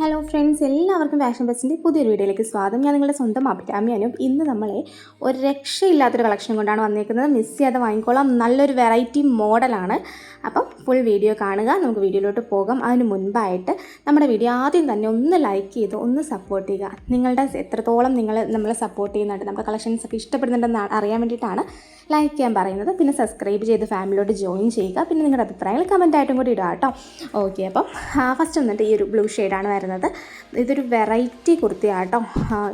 Hello friends, എല്ലാവർക്കും fashion ബസ്സിൻ്റെ പുതിയൊരു വീഡിയോയിലേക്ക് സ്വാഗതം. ഞാൻ നിങ്ങളുടെ സ്വന്തം അഭിരാമിയാനും ഇന്ന് നമ്മളെ ഒരു രക്ഷയില്ലാത്തൊരു കളക്ഷൻ കൊണ്ടാണ് വന്നിരിക്കുന്നത്. മിസ് ചെയ്യാതെ വാങ്ങിക്കോളാം. നല്ലൊരു വെറൈറ്റി മോഡലാണ്. അപ്പം ഫുൾ വീഡിയോ കാണുക. നമുക്ക് വീഡിയോയിലോട്ട് പോകാം. അതിന് മുൻപായിട്ട് നമ്മുടെ വീഡിയോ ആദ്യം തന്നെ ഒന്ന് ലൈക്ക് ചെയ്ത് ഒന്ന് സപ്പോർട്ട് ചെയ്യുക. നിങ്ങളുടെ എത്രത്തോളം നമ്മളെ സപ്പോർട്ട് ചെയ്യുന്നുണ്ട്, നമ്മുടെ കളക്ഷൻസ് ഒക്കെ ഇഷ്ടപ്പെടുന്നുണ്ടെന്ന് അറിയാൻ വേണ്ടിയിട്ടാണ് ലൈക്ക് ചെയ്യാൻ പറയുന്നത്. പിന്നെ സബ്സ്ക്രൈബ് ചെയ്ത് ഫാമിലിയോട്ട് ജോയിൻ ചെയ്യുക. പിന്നെ നിങ്ങളുടെ അഭിപ്രായങ്ങൾ കമൻറ്റായിട്ടും കൂടി ഇടുക കേട്ടോ. ഓക്കെ, അപ്പം ഫസ്റ്റ് വന്നിട്ട് ഈ ഒരു ബ്ലൂ ഷെയ്ഡാണ് വരുന്നത്. ഇതൊരു വെറൈറ്റി കുർത്തിയാട്ടോ.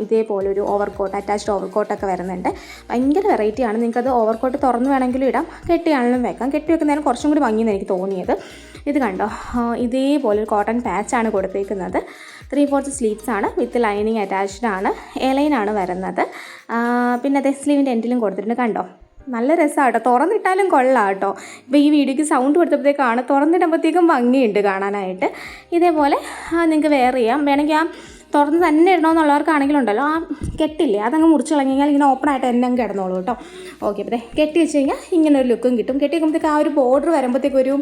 ഇതേപോലെ ഒരു ഓവർകോട്ട്, അറ്റാച്ച്ഡ് ഓവർകോട്ടൊക്കെ വരുന്നുണ്ട്. ഭയങ്കര വെറൈറ്റിയാണ്. നിങ്ങൾക്കത് ഓവർകോട്ട് തുറന്ന് വേണമെങ്കിലും ഇടാം, കെട്ടിയാണെങ്കിലും വെക്കാം. കെട്ടി വെക്കുന്നതിന് കുറച്ചും കൂടി ഭംഗിയെന്ന് എനിക്ക് തോന്നിയത്. ഇത് കണ്ടോ, ഇതേപോലെ ഒരു കോട്ടൺ പാച്ചാണ് കൊടുത്തേക്കുന്നത്. 3/4 സ്ലീവ്സ് ആണ്, വിത്ത് ലൈനിങ് അറ്റാച്ച്ഡ് ആണ്. എലൈനാണ് വരുന്നത്. പിന്നെ അതേ സ്ലീവിൻ്റെ എൻഡിലും കൊടുത്തിട്ടുണ്ട്. കണ്ടോ, നല്ല രസമാണ് കേട്ടോ. തുറന്നിട്ടാലും കൊള്ളാം കേട്ടോ. ഇപ്പോൾ ഈ വീഡിയോയ്ക്ക് സൗണ്ട് കൊടുത്തപ്പോഴത്തേക്കാണ്, തുറന്നിടുമ്പോഴത്തേക്കും ഭംഗിയുണ്ട് കാണാനായിട്ട്. ഇതേപോലെ നിങ്ങൾക്ക് വെയർ ചെയ്യാം. വേണമെങ്കിൽ ആ തുറന്ന് തന്നെ ഇടണമെന്നുള്ളവർക്കാണെങ്കിലുണ്ടല്ലോ, ആ കെട്ടില്ലേ അതങ്ങ് മുറിച്ച് കളഞ്ഞാൽ ഇങ്ങനെ ഓപ്പൺ ആയിട്ട് തന്നെ അങ്ങ് കിടന്നോളൂ കേട്ടോ. ഓക്കെ, അപ്പോൾ കെട്ടി വെച്ച് കഴിഞ്ഞാൽ ഇങ്ങനെ ഒരു ലുക്കും കിട്ടും. കെട്ടി വെക്കുമ്പോഴത്തേക്ക് ആ ഒരു ബോർഡർ വരുമ്പോഴത്തേക്കൊരു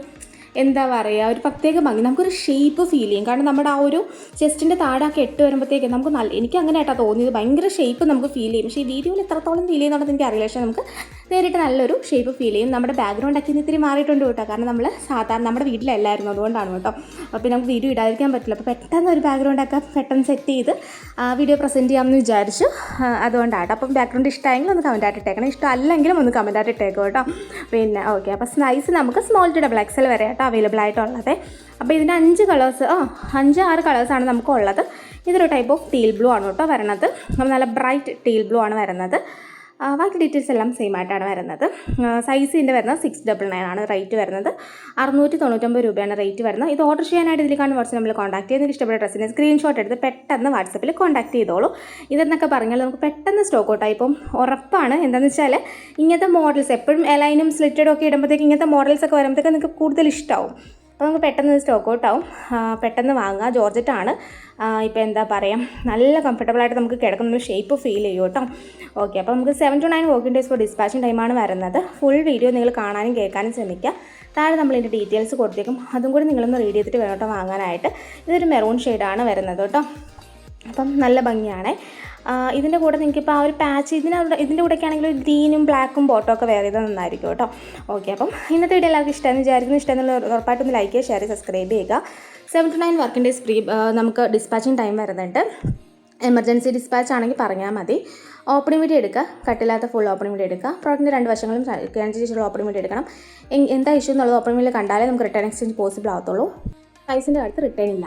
എന്താ പറയുക, ഒരു പ്രത്യേക ഭംഗി, നമുക്കൊരു ഷേപ്പ് ഫീൽ ചെയ്യും. കാരണം നമ്മുടെ ആ ഒരു ചെസ്റ്റിൻ്റെ താഴെ കെട്ട് വരുമ്പോഴത്തേക്ക് നമുക്ക് എനിക്ക് അങ്ങനെ ആയിട്ടാണ് തോന്നിയത്. ഭയങ്കര ഷേപ്പ് നമുക്ക് ഫീൽ ചെയ്യും. പക്ഷേ ഈ വീഡിയോയിൽ എത്രത്തോളം ഫീൽ ചെയ്യുന്നുള്ളത് എനിക്ക് അറിയില്ല. പക്ഷേ നമുക്ക് നേരിട്ട് നല്ലൊരു ഷേപ്പ് ഫീൽ ചെയ്യും. നമ്മുടെ ബാക്ക്ഗ്രൗണ്ടൊക്കെ ഇത്തിരി മാറിയിട്ടുണ്ട് കേട്ടോ. കാരണം നമ്മൾ സാധാരണ നമ്മുടെ വീട്ടിലല്ലായിരുന്നു, അതുകൊണ്ടാണ് കേട്ടോ. അപ്പോൾ നമുക്ക് വീഡിയോ ഇടാതിരിക്കാൻ പറ്റില്ല. അപ്പോൾ പെട്ടെന്ന് ഒരു ബാക്ക്ഗ്രൗണ്ടൊക്കെ പെട്ടെന്ന് സെറ്റ് ചെയ്ത് വീഡിയോ പ്രസൻറ്റ് ചെയ്യാമെന്ന് വിചാരിച്ചു. അതുകൊണ്ടാണ്. അപ്പം ബാക്ക്ഗ്രൗണ്ട് ഇഷ്ടമായെങ്കിൽ ഒന്ന് കമൻറ്റായിട്ട് ഇട്ടേക്കണം, ഇഷ്ടമല്ലെങ്കിലും ഒന്ന് കമൻറ്റായിട്ട് ഇട്ടേക്കും കേട്ടോ. പിന്നെ ഓക്കെ, അപ്പോൾ സൈസ് നമുക്ക് സ്മോൾ ടു ഡബിൾ എക്സൽ വരെ കേട്ടോ അവൈലബിൾ ആയിട്ടുള്ളത്. അപ്പോൾ ഇതിൻ്റെ 5 കളേഴ്സ് 5-6 കളേഴ്സാണ് നമുക്കുള്ളത്. ഇതൊരു ടൈപ്പ് ഓഫ് ടീൽ ബ്ലൂ ആണ് കേട്ടോ വരണത്. നമ്മൾ നല്ല ബ്രൈറ്റ് ടീൽ ബ്ലൂ ആണ് വരുന്നത്. ബാക്കി ഡീറ്റെയിൽസ് എല്ലാം സെയിം ആയിട്ടാണ് വരുന്നത്. സൈസിൻ്റെ വരുന്നത് 699 ആണ് റേറ്റ് വരുന്നത്. 699 രൂപയാണ് റേറ്റ് വരുന്നത്. ഇത് ഓർഡർ ചെയ്യാനായിട്ട് ഇതിൽ കാണുന്ന വാട്സ്ആപ്പ് നമ്മൾ കോൺടാക്ട് ചെയ്ത് ഇഷ്ടപ്പെട്ട ഡ്രസ്സിൻ്റെ സ്ക്രീൻഷോട്ട് എടുത്ത് പെട്ടെന്ന് വാട്സപ്പിൽ കോൺടാക്ട് ചെയ്തോളൂ. ഇതെന്നൊക്കെ പറഞ്ഞാൽ നമുക്ക് പെട്ടെന്ന് സ്റ്റോക്ക് ഔട്ടായി ഇപ്പം ഉറപ്പാണ്. എന്താണെന്ന് വെച്ചാൽ ഇങ്ങനത്തെ മോഡൽസ് എപ്പോഴും എലൈനും സ്ലിറ്റഡും ഒക്കെ ഇടുമ്പോഴത്തേക്ക് ഇങ്ങനത്തെ മോഡൽസൊക്കെ വരുമ്പോഴത്തേക്ക് നിങ്ങൾക്ക് കൂടുതൽ ഇഷ്ടമാവും. അപ്പോൾ നമുക്ക് പെട്ടെന്ന് സ്റ്റോക്ക് ഔട്ടാവും. പെട്ടെന്ന് വാങ്ങുക. ജോർജറ്റാണ്. ഇപ്പോൾ എന്താ പറയുക, നല്ല കംഫർട്ടബിളായിട്ട് നമുക്ക് കിടക്കുന്ന ഷേപ്പ് ഫീൽ ചെയ്യും കേട്ടോ. ഓക്കെ, അപ്പോൾ നമുക്ക് 7 to 9 working days for dispatching ടൈമാണ് വരുന്നത്. ഫുൾ വീഡിയോ നിങ്ങൾ കാണാനും കേൾക്കാനും ശ്രമിക്കുക. താഴെ നമ്മളിതിൻ്റെ ഡീറ്റെയിൽസ് കൊടുത്തേക്കും, അതും കൂടി നിങ്ങളൊന്ന് റീഡ് ചെയ്തിട്ട് വേണം കേട്ടോ വാങ്ങാനായിട്ട്. ഇതൊരു മെറൂൺ ഷെയ്ഡാണ് വരുന്നത് കേട്ടോ. അപ്പം നല്ല ഭംഗിയാണ്. ഇതിൻ്റെ കൂടെ നിങ്ങൾക്കിപ്പോൾ ആ ഒരു പാച്ച് ഇതിൻ്റെ കൂടെയൊക്കെ ആണെങ്കിൽ ഒരു ഗ്രീനും ബ്ലാക്കും ബോട്ടോ ഒക്കെ വേറെ ചെയ്താൽ നന്നായിരിക്കും കേട്ടോ. ഓക്കെ, അപ്പം ഇന്നത്തെ വീഡിയോ എല്ലാവർക്കും ഇഷ്ടമെന്ന് വിചാരിക്കുന്നു. ഇഷ്ടമെന്നുള്ള ഉറപ്പായിട്ടൊന്ന് ലൈക്ക് ചെയ്യുക, ഷെയർ ചെയ്യുക, സബ്സ്ക്രൈബ് ചെയ്യുക. 7 to 9 വർക്കിംഗ് ഡേയ്സ് ഫ്രീ നമുക്ക് ഡിസ്പാച്ചിങ് ടൈം വരുന്നുണ്ട്. എമർജൻസി ഡിസ്പാച്ച് ആണെങ്കിൽ പറഞ്ഞാൽ മതി. ഓപ്പണിംഗ് വീഡിയോ എടുക്കുക, കട്ടില്ലാത്ത ഫുൾ ഓപ്പണിംഗ് വീഡിയോ എടുക്കുക. പ്രോഡക്റ്റിൻ്റെ 2 വശങ്ങളും കാണിച്ചിട്ടുള്ള ഓപ്പണിംഗ് വീഡിയോ എടുക്കണം. എന്താ ഇഷ്യൂ എന്നുള്ളത് ഓപ്പണിംഗ് വീഡിയോ കണ്ടാലേ നമുക്ക് റിട്ടേൺ എക്സ്ചേഞ്ച് പോസിബിൾ ആകത്തുള്ളൂ. പ്രൈസിൻ്റെ അടുത്ത് റിട്ടേൺ ഇല്ല.